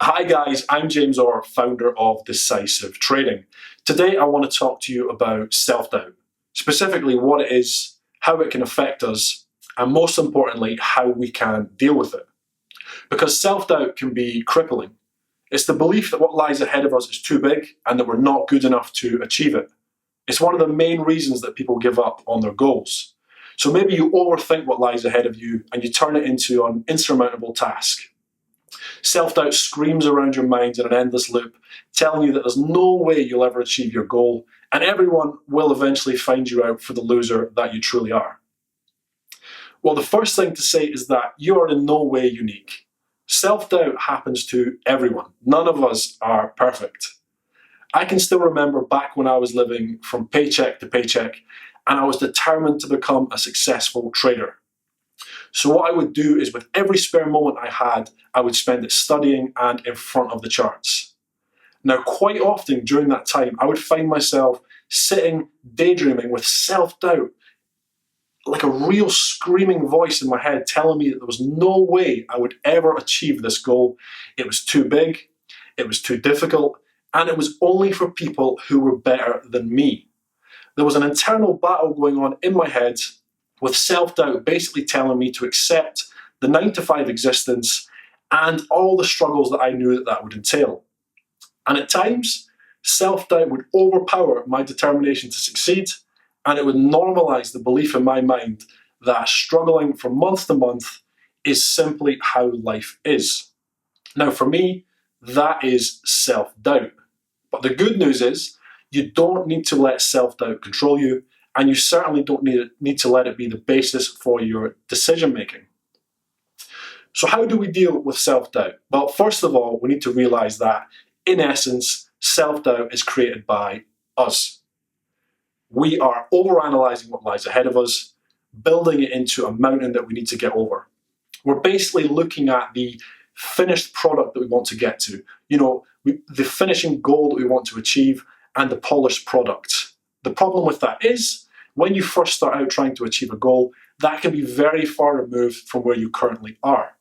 Hi guys, I'm James Orr, founder of Decisive Trading. Today I want to talk to you about self-doubt, specifically what it is, how it can affect us, and most importantly, how we can deal with it. Because self-doubt can be crippling. It's the belief that what lies ahead of us is too big and that we're not good enough to achieve it. It's one of the main reasons that people give up on their goals. So maybe you overthink what lies ahead of you and you turn it into an insurmountable task. Self-doubt screams around your mind in an endless loop, telling you that there's no way you'll ever achieve your goal, and everyone will eventually find you out for the loser that you truly are. Well, the first thing to say is that you are in no way unique. Self-doubt happens to everyone. None of us are perfect. I can still remember back when I was living from paycheck to paycheck, and I was determined to become a successful trader. So what I would do is with every spare moment I had, I would spend it studying and in front of the charts. Now, quite often during that time, I would find myself sitting, daydreaming with self-doubt, like a real screaming voice in my head telling me that there was no way I would ever achieve this goal. It was too big, it was too difficult, and it was only for people who were better than me. There was an internal battle going on in my head with self-doubt basically telling me to accept the 9-to-5 existence and all the struggles that I knew that would entail. And at times, self-doubt would overpower my determination to succeed, and it would normalize the belief in my mind that struggling from month to month is simply how life is. Now for me, that is self-doubt. But the good news is, you don't need to let self-doubt control you, and you certainly don't need to let it be the basis for your decision making. So how do we deal with self-doubt? Well, first of all, we need to realize that, in essence, self-doubt is created by us. We are overanalyzing what lies ahead of us, building it into a mountain that we need to get over. We're basically looking at the finished product that we want to get to, the finishing goal that we want to achieve, and the polished product. The problem with that is, when you first start out trying to achieve a goal, that can be very far removed from where you currently are.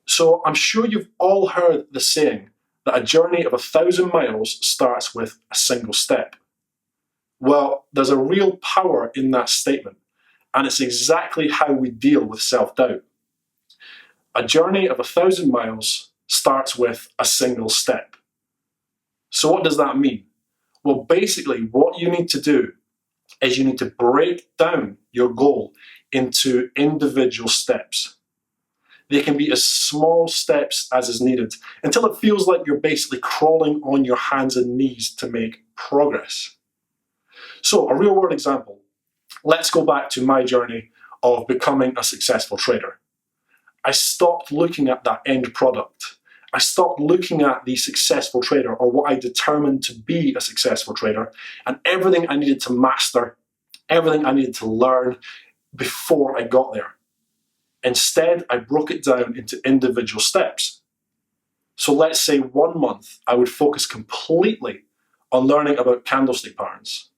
So I'm sure you've all heard the saying that a journey of 1,000 miles starts with a single step. Well, there's a real power in that statement, and it's exactly how we deal with self-doubt. A journey of 1,000 miles starts with a single step. So what does that mean? Well, basically, what you need to do is you need to break down your goal into individual steps. They can be as small steps as is needed until it feels like you're basically crawling on your hands and knees to make progress. So, a real world example. Let's go back to my journey of becoming a successful trader. I stopped looking at that end product. I stopped looking at the successful trader, or what I determined to be a successful trader, and everything I needed to master, everything I needed to learn before I got there. Instead, I broke it down into individual steps. So let's say 1 month, I would focus completely on learning about candlestick patterns.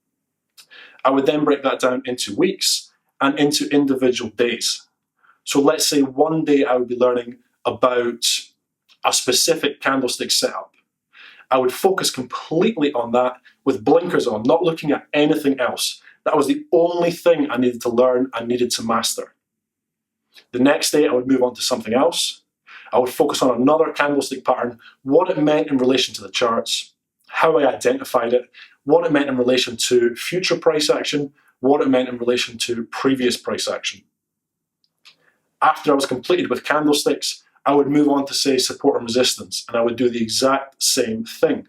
I would then break that down into weeks and into individual days. So let's say one day I would be learning about a specific candlestick setup. I would focus completely on that with blinkers on, not looking at anything else. That was the only thing I needed to learn and needed to master. The next day I would move on to something else. I would focus on another candlestick pattern, what it meant in relation to the charts, how I identified it, what it meant in relation to future price action, what it meant in relation to previous price action. After I was completed with candlesticks, I would move on to, say, support and resistance, and I would do the exact same thing.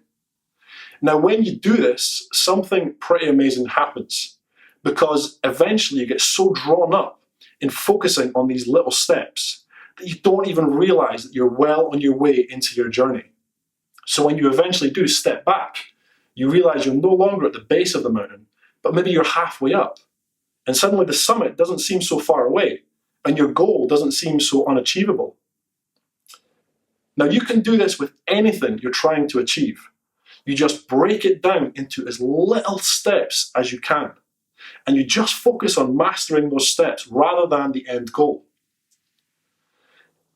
Now, when you do this, something pretty amazing happens, because eventually you get so drawn up in focusing on these little steps that you don't even realize that you're well on your way into your journey. So when you eventually do step back, you realize you're no longer at the base of the mountain, but maybe you're halfway up. And suddenly the summit doesn't seem so far away, and your goal doesn't seem so unachievable. Now, you can do this with anything you're trying to achieve. You just break it down into as little steps as you can. And you just focus on mastering those steps rather than the end goal.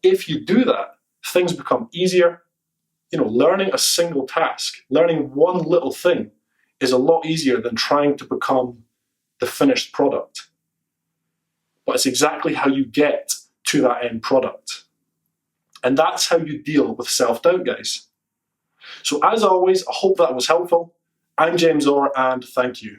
If you do that, things become easier. Learning a single task, learning one little thing is a lot easier than trying to become the finished product. But it's exactly how you get to that end product. And that's how you deal with self-doubt, guys. So as always, I hope that was helpful. I'm James Orr, and thank you.